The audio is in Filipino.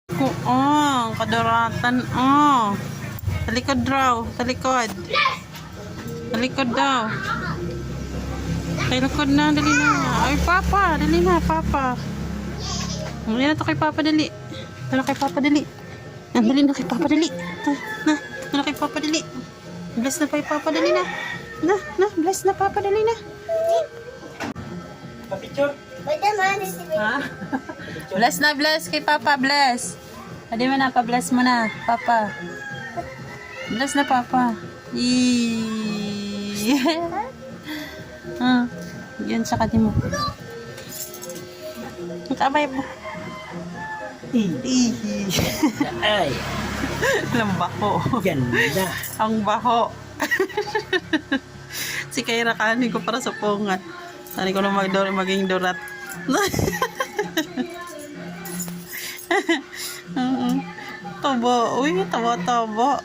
Oh, kaduratan. Oh. Sa likod raw. Sa likod. Sa likod daw. Sa likod na. Dali na. Ay, Papa. Dali na, Papa. Dali na to kay Papa, dali. Dali kay Papa, dali. Dali na kay Papa, dali. Dali kay Papa, dali. Bless na pa kay Papa, dali na. Bless na Papa, dali na. Pa-picture? Ha? Bless na, bless kay Papa, bless. Adi mo na, pa-bless mo na, Papa. Bless na, Papa. Yan sa kati mo. Kabay mo. Ay, Ang baho. ganda. Ang baho. Si Kaira kanin ko para sa pungat. Kanin ko na maging dorat. Tabo. Uy, tabo.